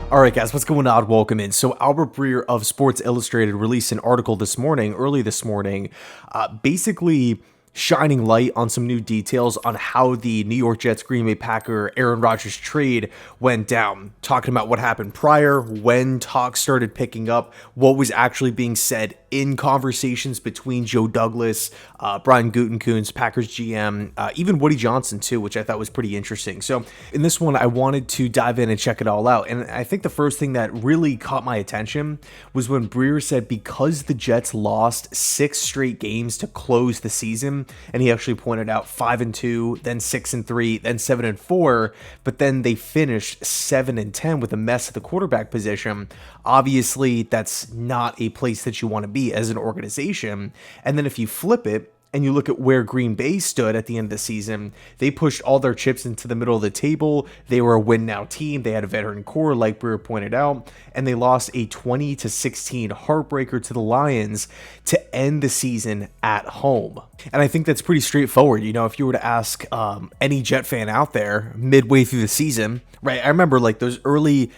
All right, guys, what's going on? Welcome in. So Albert Breer of Sports Illustrated released an article early this morning, basically shining light on some new details on how the New York Jets Green Bay Packer Aaron Rodgers trade went down, talking about what happened prior, when talks started picking up, what was actually being said in conversations between Joe Douglas, Brian Gutekunst, Packers GM, even Woody Johnson too, which I thought was pretty interesting. So in this one, I wanted to dive in and check it all out. And I think the first thing that really caught my attention was when Breer said because the Jets lost 6 straight games to close the season, and he actually pointed out 5-2, then 6-3, then 7-4, but then they finished 7-10 with a mess at the quarterback position. Obviously, that's not a place that you want to be as an organization. And then if you flip it and you look at where Green Bay stood at the end of the season, they pushed all their chips into the middle of the table. They were a win now team. They had a veteran core, like Breer pointed out, and they lost a 20-16 heartbreaker to the Lions to end the season at home. And I think that's pretty straightforward. You know, if you were to ask any Jet fan out there midway through the season, right? I remember like those early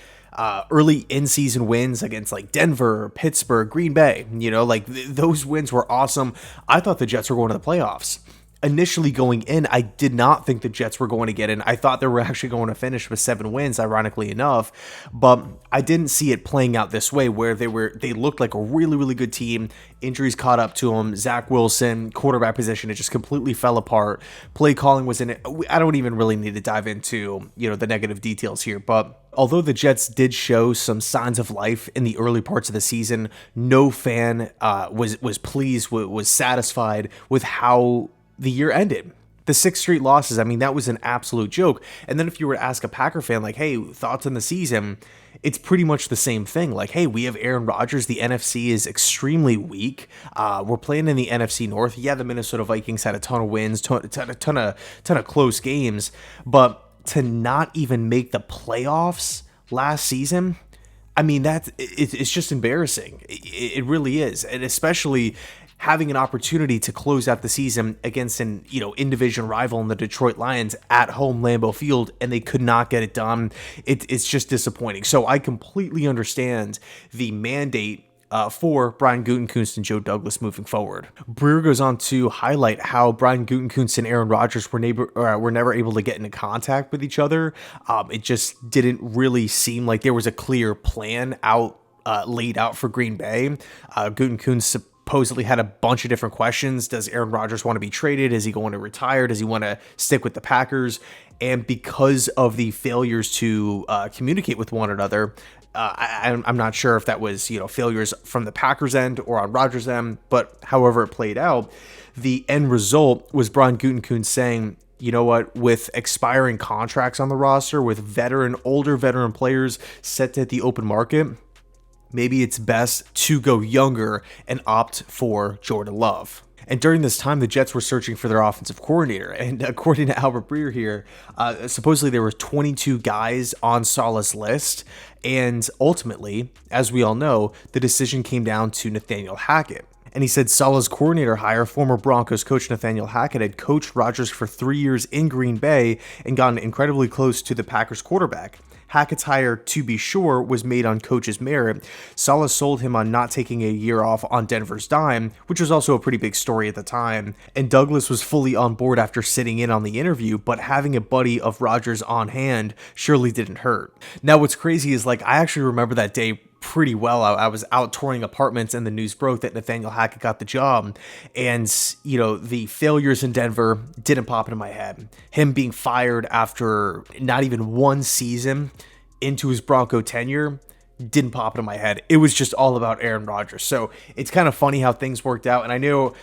in-season wins against like Denver, Pittsburgh, Green Bay, you know, like those wins were awesome. I thought the Jets were going to the playoffs. Initially going in, I did not think the Jets were going to get in. I thought they were actually going to finish with 7 wins, ironically enough, but I didn't see it playing out this way where they looked like a really, really good team. Injuries caught up to them. Zach Wilson, quarterback position, it just completely fell apart. Play calling was in it. I don't even really need to dive into, you know, the negative details here, but although the Jets did show some signs of life in the early parts of the season, no fan was pleased, was satisfied with how the year ended. The 6 straight losses, I mean, that was an absolute joke. And then if you were to ask a Packer fan, like, hey, thoughts on the season, it's pretty much the same thing. Like, hey, we have Aaron Rodgers. The NFC is extremely weak. We're playing in the NFC North. Yeah, the Minnesota Vikings had a ton of wins, ton of close games. But to not even make the playoffs last season, I mean, it's just embarrassing. It really is. And especially having an opportunity to close out the season against an, you know, in-division rival in the Detroit Lions at home Lambeau Field, and they could not get it done. It's just disappointing. So I completely understand the mandate for Brian Gutekunst and Joe Douglas moving forward. Breer goes on to highlight how Brian Gutekunst and Aaron Rodgers were never able to get into contact with each other. It just didn't really seem like there was a clear plan laid out for Green Bay. Gutekunst supposedly had a bunch of different questions. Does Aaron Rodgers want to be traded? Is he going to retire? Does he want to stick with the Packers? And because of the failures to communicate with one another, I'm not sure if that was, you know, failures from the Packers end or on Rodgers' end, but however it played out, the end result was Brian Gutekunst saying, you know what, with expiring contracts on the roster, with older veteran players set to hit the open market, maybe it's best to go younger and opt for Jordan Love. And during this time, the Jets were searching for their offensive coordinator. And according to Albert Breer here, supposedly there were 22 guys on Saleh's list. And ultimately, as we all know, the decision came down to Nathaniel Hackett. And he said Saleh's coordinator hire, former Broncos coach Nathaniel Hackett, had coached Rodgers for 3 years in Green Bay and gotten incredibly close to the Packers quarterback. Hackett's hire, to be sure, was made on coach's merit. Saleh sold him on not taking a year off on Denver's dime, which was also a pretty big story at the time. And Douglas was fully on board after sitting in on the interview, but having a buddy of Rodgers on hand surely didn't hurt. Now, what's crazy is, like, I actually remember that day pretty well. I was out touring apartments and the news broke that Nathaniel Hackett got the job, and you know, the failures in Denver didn't pop into my head. Him being fired after not even one season into his Bronco tenure didn't pop into my head. It was just all about Aaron Rodgers. So it's kind of funny how things worked out. And I know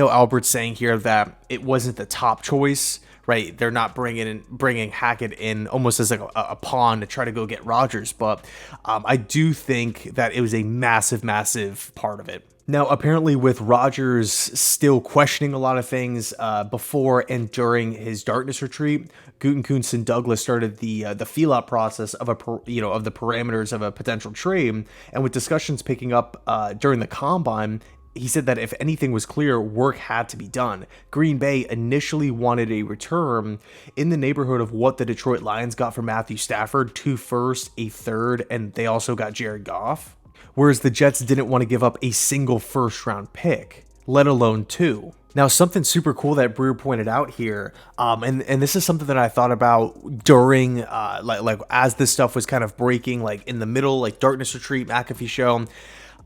Albert's saying here that it wasn't the top choice, right? They're not bringing Hackett in almost as like a pawn to try to go get Rodgers, but I do think that it was a massive, massive part of it. Now, apparently with Rodgers still questioning a lot of things before and during his darkness retreat, Gutekunst and Douglas started the feel-out process of the parameters of a potential trade, and with discussions picking up during the combine, he said that if anything was clear, work had to be done. Green Bay initially wanted a return in the neighborhood of what the Detroit Lions got for Matthew Stafford, 2 firsts, a third, and they also got Jared Goff. Whereas the Jets didn't want to give up a single first-round pick, let alone 2. Now, something super cool that Breer pointed out here, and this is something that I thought about during, like as this stuff was kind of breaking, like in the middle, like Darkness Retreat, McAfee show.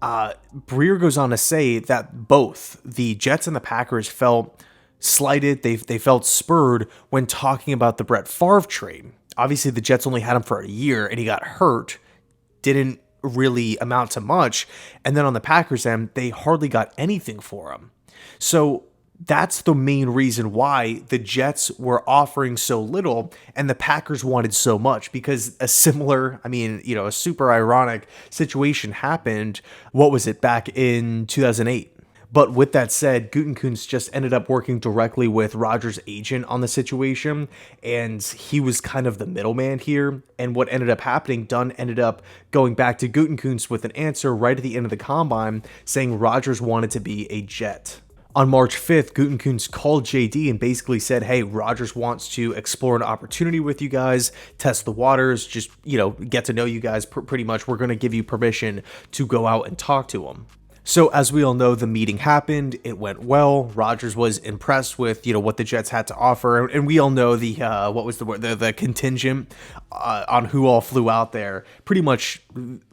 Breer goes on to say that both the Jets and the Packers felt slighted, they felt spurred when talking about the Brett Favre trade. Obviously, the Jets only had him for a year, and he got hurt, didn't really amount to much, and then on the Packers end, they hardly got anything for him. So that's the main reason why the Jets were offering so little and the Packers wanted so much, because a similar, a super ironic situation happened. What was it, back in 2008? But with that said, Gutekunst just ended up working directly with Rodgers' agent on the situation, and he was kind of the middleman here. And what ended up happening, Dunn ended up going back to Gutekunst with an answer right at the end of the combine saying Rodgers wanted to be a Jet. On March 5th, Gutekunst called JD and basically said, hey, Rodgers wants to explore an opportunity with you guys, test the waters, just, get to know you guys pretty much. We're going to give you permission to go out and talk to him. So as we all know, the meeting happened. It went well. Rodgers was impressed with, what the Jets had to offer. And we all know the, what was the word, the contingent on who all flew out there. Pretty much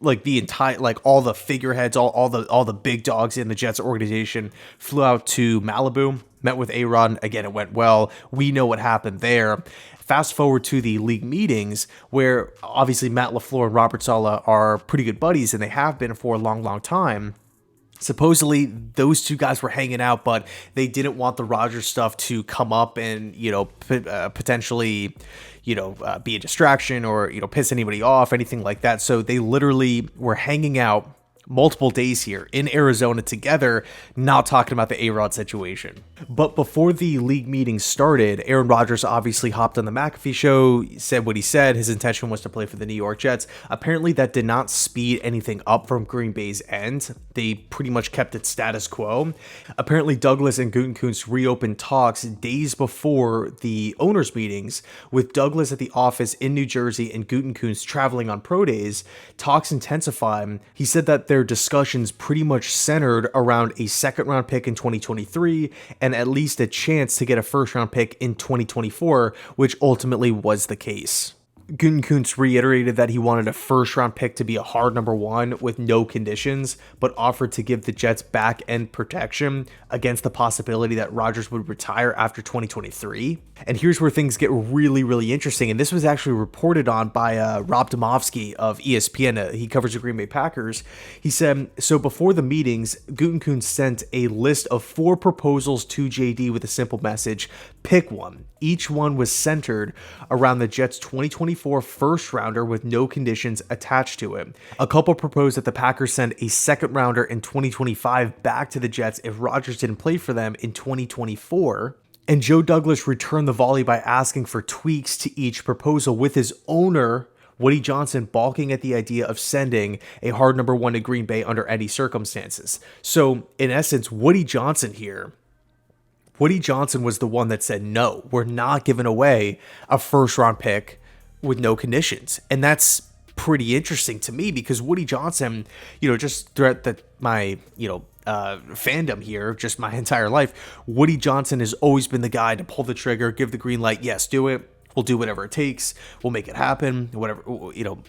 like the entire, like all the figureheads, all the big dogs in the Jets organization flew out to Malibu, met with A-Rod. Again, it went well. We know what happened there. Fast forward to the league meetings where obviously Matt LaFleur and Robert Saleh are pretty good buddies, and they have been for a long, long time. Supposedly, those two guys were hanging out, but they didn't want the Rodgers stuff to come up and, potentially, be a distraction or, piss anybody off, anything like that. So they literally were hanging out multiple days here in Arizona together, not talking about the A-Rod situation. But before the league meeting started, Aaron Rodgers obviously hopped on the McAfee show, said what he said. His intention was to play for the New York Jets. Apparently that did not speed anything up from Green Bay's end. They pretty much kept it status quo. Apparently Douglas and Gutekunst reopened talks days before the owners' meetings, with Douglas at the office in New Jersey and Gutekunst traveling on pro days. Talks intensified. He said that their discussions pretty much centered around a second-round pick in 2023 and at least a chance to get a first-round pick in 2024, which ultimately was the case. Gutekunst reiterated that he wanted a first-round pick to be a hard number 1 with no conditions, but offered to give the Jets back-end protection against the possibility that Rodgers would retire after 2023. And here's where things get really, really interesting. And this was actually reported on by Rob Demovsky of ESPN. He covers the Green Bay Packers. He said, so before the meetings, Gutekunst sent a list of 4 proposals to JD with a simple message: pick one. Each one was centered around the Jets' 2024 first rounder with no conditions attached to it. A couple proposed that the Packers send a second rounder in 2025 back to the Jets if Rodgers didn't play for them in 2024. And Joe Douglas returned the volley by asking for tweaks to each proposal, with his owner, Woody Johnson, balking at the idea of sending a hard number 1 to Green Bay under any circumstances. So in essence, Woody Johnson was the one that said, no, we're not giving away a first round pick with no conditions. And that's pretty interesting to me, because Woody Johnson, just throughout my fandom here, just my entire life, Woody Johnson has always been the guy to pull the trigger, give the green light. Yes, do it. We'll do whatever it takes. We'll make it happen. Whatever,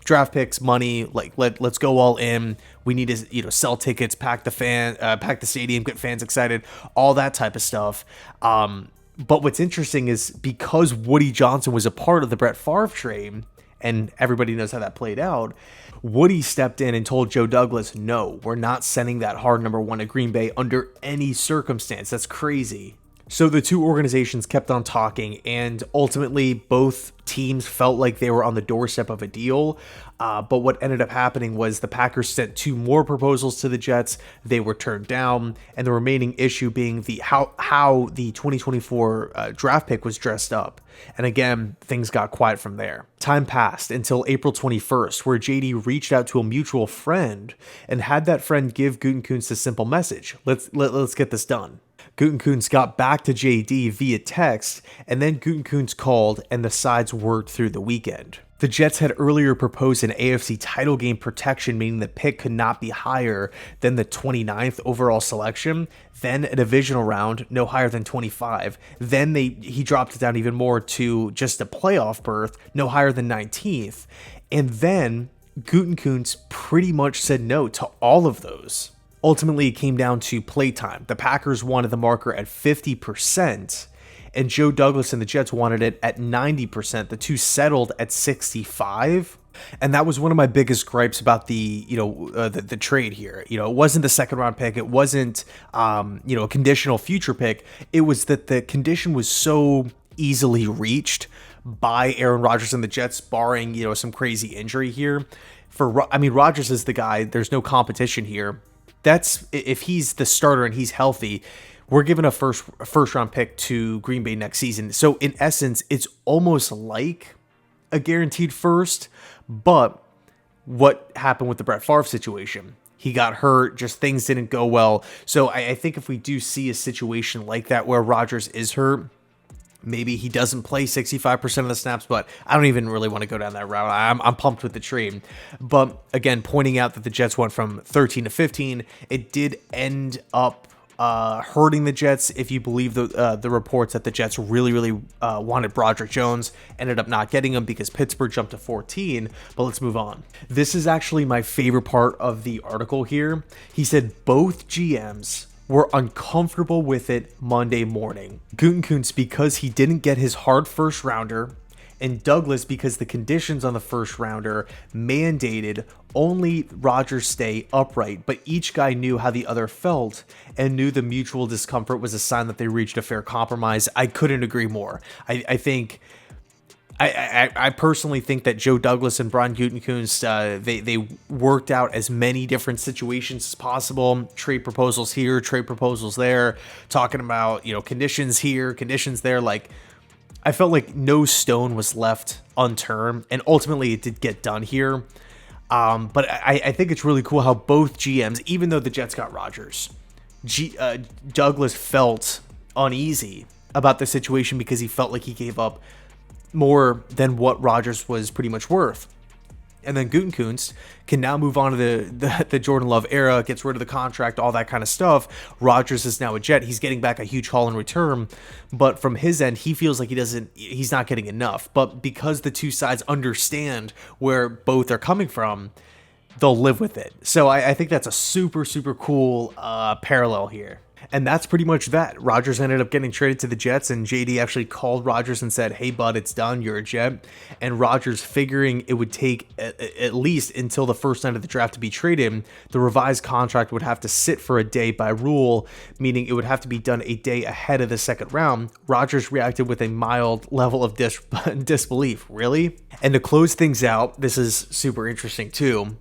draft picks, money, let's go all in. We need to, sell tickets, pack the stadium, get fans excited, all that type of stuff. But what's interesting is, because Woody Johnson was a part of the Brett Favre trade, and everybody knows how that played out, Woody stepped in and told Joe Douglas, no, we're not sending that hard number 1 to Green Bay under any circumstance. That's crazy. So the two organizations kept on talking, and ultimately both teams felt like they were on the doorstep of a deal. But what ended up happening was the Packers sent two more proposals to the Jets. They were turned down, and the remaining issue being the how the 2024 draft pick was dressed up. And again, things got quiet from there. Time passed until April 21st, where JD reached out to a mutual friend and had that friend give Gutekunst a simple message: let's get this done. Gutekunst got back to JD via text, and then Gutekunst called, and the sides worked through the weekend. The Jets had earlier proposed an AFC title game protection, meaning the pick could not be higher than the 29th overall selection, then a divisional round, no higher than 25. Then he dropped it down even more to just a playoff berth, no higher than 19th. And then Gutekunst pretty much said no to all of those. Ultimately, it came down to playtime. The Packers wanted the marker at 50%, and Joe Douglas and the Jets wanted it at 90%. The two settled at 65%. And that was one of my biggest gripes about the trade here. It wasn't the second round pick. It wasn't, a conditional future pick. It was that the condition was so easily reached by Aaron Rodgers and the Jets, barring, some crazy injury here. Rodgers is the guy. There's no competition here. That's if he's the starter and he's healthy, we're giving a first round pick to Green Bay next season. So in essence, it's almost like a guaranteed first. But what happened with the Brett Favre situation? He got hurt, just things didn't go well. So I think if we do see a situation like that where Rodgers is hurt, maybe he doesn't play 65% of the snaps, but I don't even really want to go down that route. I'm pumped with the trade. But again, pointing out that the Jets went from 13 to 15, it did end up hurting the Jets. If you believe the reports that the Jets really wanted Broderick Jones, ended up not getting him because Pittsburgh jumped to 14. But let's move on. This is actually my favorite part of the article here. He said both GMs were uncomfortable with it Monday morning. Gutekunst because he didn't get his hard first rounder, and Douglas because the conditions on the first rounder mandated only Rodgers stay upright, but each guy knew how the other felt and knew the mutual discomfort was a sign that they reached a fair compromise. I couldn't agree more. I personally think that Joe Douglas and Brian Gutekunst, they worked out as many different situations as possible. Trade proposals here, trade proposals there, talking about, conditions here, conditions there. Like, I felt like no stone was left unturned, and ultimately it did get done here. But I think it's really cool how both GMs, even though the Jets got Rodgers, Douglas felt uneasy about the situation because he felt like he gave up more than what Rodgers was pretty much worth. And then Gutekunst can now move on to the Jordan Love era, gets rid of the contract, all that kind of stuff. Rodgers is now a Jet. He's getting back a huge haul in return, but from his end, he feels like he's not getting enough. But because the two sides understand where both are coming from, they'll live with it. So I think that's a super cool parallel here. And that's pretty much that. Rodgers ended up getting traded to the Jets, and JD actually called Rodgers and said, "Hey, bud, it's done. You're a Jet." And Rodgers, figuring it would take at least until the first night of the draft to be traded, the revised contract would have to sit for a day by rule, meaning it would have to be done a day ahead of the second round. Rodgers reacted with a mild level of disbelief. Really? And to close things out, this is super interesting too.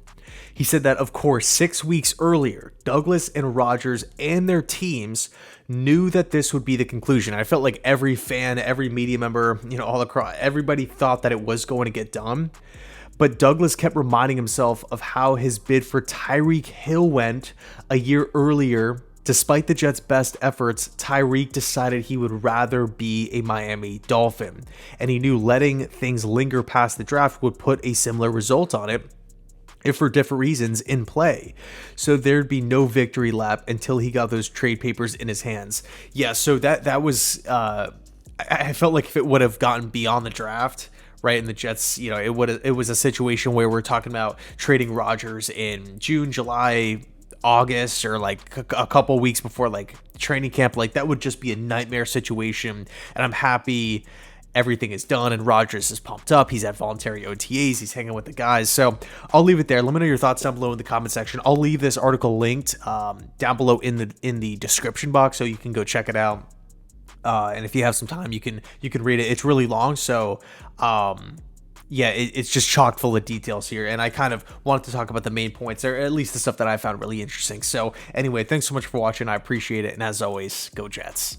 He said that, of course, 6 weeks earlier, Douglas and Rodgers and their teams knew that this would be the conclusion. I felt like every fan, every media member, all across, everybody thought that it was going to get done. But Douglas kept reminding himself of how his bid for Tyreek Hill went a year earlier. Despite the Jets' best efforts, Tyreek decided he would rather be a Miami Dolphin. And he knew letting things linger past the draft would put a similar result on it, if for different reasons, in play. So there'd be no victory lap until he got those trade papers in his hands. Yeah, so that was, I felt like if it would have gotten beyond the draft, right, and the Jets, it was a situation where we're talking about trading Rodgers in June, July, August, or like a couple weeks before like training camp, like that would just be a nightmare situation. And I'm happy everything is done and Rodgers is pumped up. He's at voluntary OTAs. He's hanging with the guys. So I'll leave it there. Let me know your thoughts down below in the comment section. I'll leave this article linked down below in the description box so you can go check it out. And if you have some time, you can read it. It's really long, so yeah, it's just chock full of details here. And I kind of wanted to talk about the main points, or at least the stuff that I found really interesting. So anyway, thanks so much for watching. I appreciate it. And as always, go Jets.